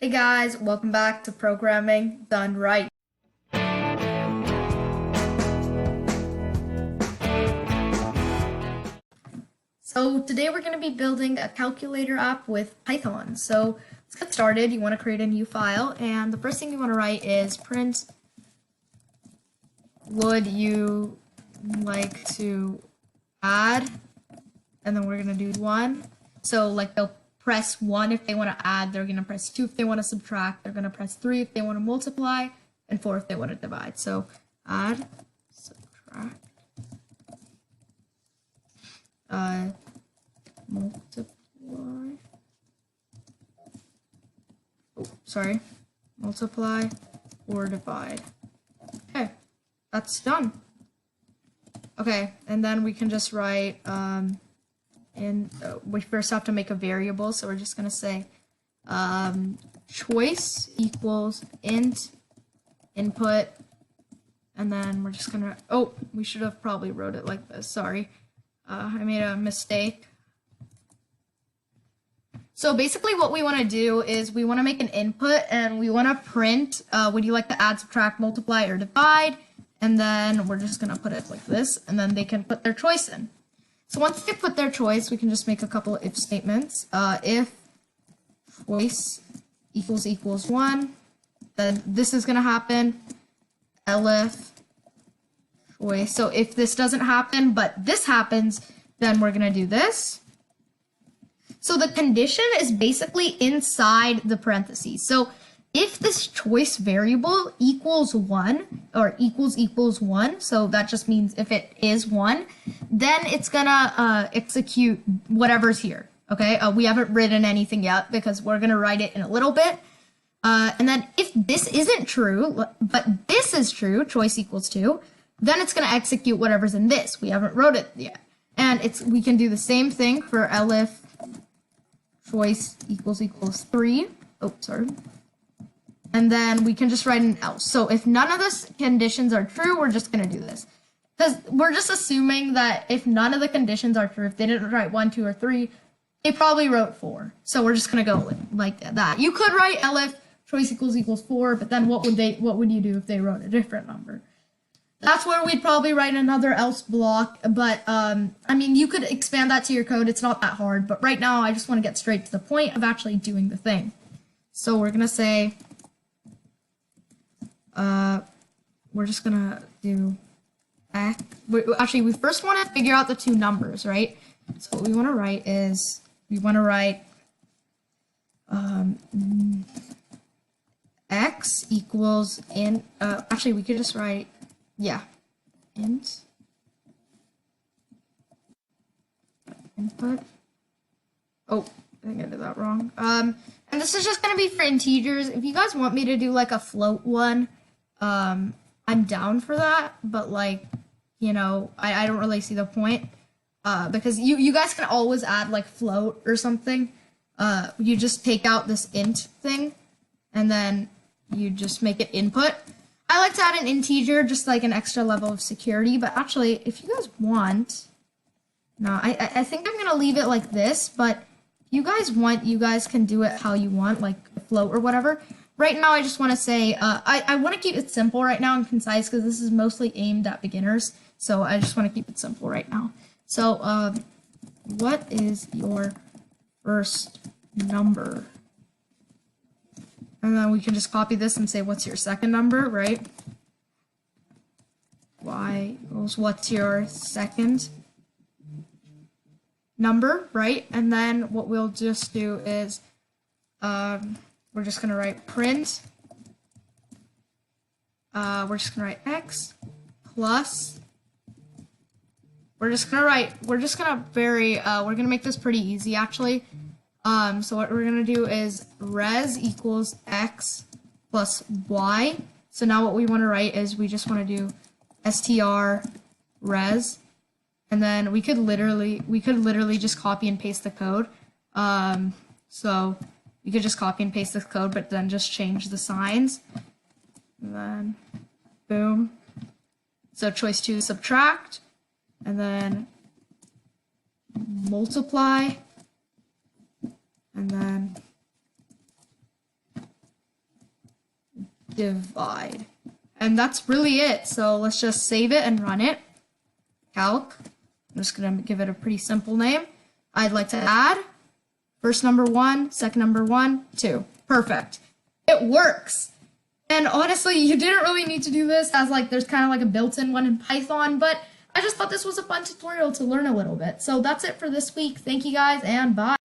Hey guys, welcome back to Programming Done Right. So today we're going to be building a calculator app with Python. So let's get started. You want to create a new file, and the first thing you want to write is print would you like to add, and then we're going to do 1. So like they'll press 1 if they want to add, they're going to press 2 if they want to subtract, they're going to press 3 if they want to multiply, and 4 if they want to divide. So add, subtract, multiply, multiply or divide. Okay, that's done. Okay, and then we can just write, we first have to make a variable, so we're just going to say choice equals int input, and then we're just going to, oh, we should have probably wrote it like this, sorry. I made a mistake. So basically what we want to do is we want to make an input, and we want to print, would you like to add, subtract, multiply, or divide? And then we're just going to put it like this, and then they can put their choice in. So once they put their choice, we can just make a couple of if statements. If choice equals 1, then this is going to happen. Elif choice. So if this doesn't happen, but this happens, then we're going to do this. So the condition is basically inside the parentheses. So if this choice variable equals 1 or equals 1, so that just means if it is 1, then it's gonna execute whatever's here. Okay, we haven't written anything yet because we're gonna write it in a little bit. And then if this isn't true, but this is true, choice equals 2, then it's gonna execute whatever's in this. We haven't wrote it yet. And we can do the same thing for elif choice equals 3. Oh, sorry. And then we can just write an else. So if none of the conditions are true, we're just going to do this. Because we're just assuming that if none of the conditions are true, if they didn't write 1, 2, or 3, they probably wrote 4. So we're just going to go like that. You could write elif choice equals 4, but then what would you do if they wrote a different number? That's where we'd probably write another else block. But, I mean, you could expand that to your code. It's not that hard. But right now, I just want to get straight to the point of actually doing the thing. So we're going to say... we're just gonna do actually we first want to figure out the two numbers, right? So what we want to write is x equals int, actually we could just write int input. Oh, I think I did that wrong. And this is just gonna be for integers. If you guys want me to do like a float one, I'm down for that, but like, you know, I don't really see the point, because you guys can always add like float or something. You just take out this int thing, and then you just make it input. I like to add an integer, just like an extra level of security, but actually, if you guys want, no, I think I'm gonna leave it like this, but if you guys want, you guys can do it how you want, like float or whatever. Right now, I just want to say, I want to keep it simple right now and concise because this is mostly aimed at beginners. So I just want to keep it simple right now. So, what is your first number? And then we can just copy this and say, what's your second number, right? Y equals what's your second number, right? And then what we'll just do is, we're just gonna write print. We're just gonna write x plus. We're gonna make this pretty easy actually. So what we're gonna do is res equals x plus y. So now what we want to write is we just want to do str res, and then we could literally just copy and paste the code. So you could just copy and paste this code, but then just change the signs. And then, boom. So choice 2 is subtract, and then multiply, and then divide. And that's really it. So let's just save it and run it. Calc. I'm just going to give it a pretty simple name. I'd like to add first number 1, second number 1, 2. Perfect. It works. And honestly, you didn't really need to do this as like there's kind of like a built-in one in Python, but I just thought this was a fun tutorial to learn a little bit. So that's it for this week. Thank you guys and bye.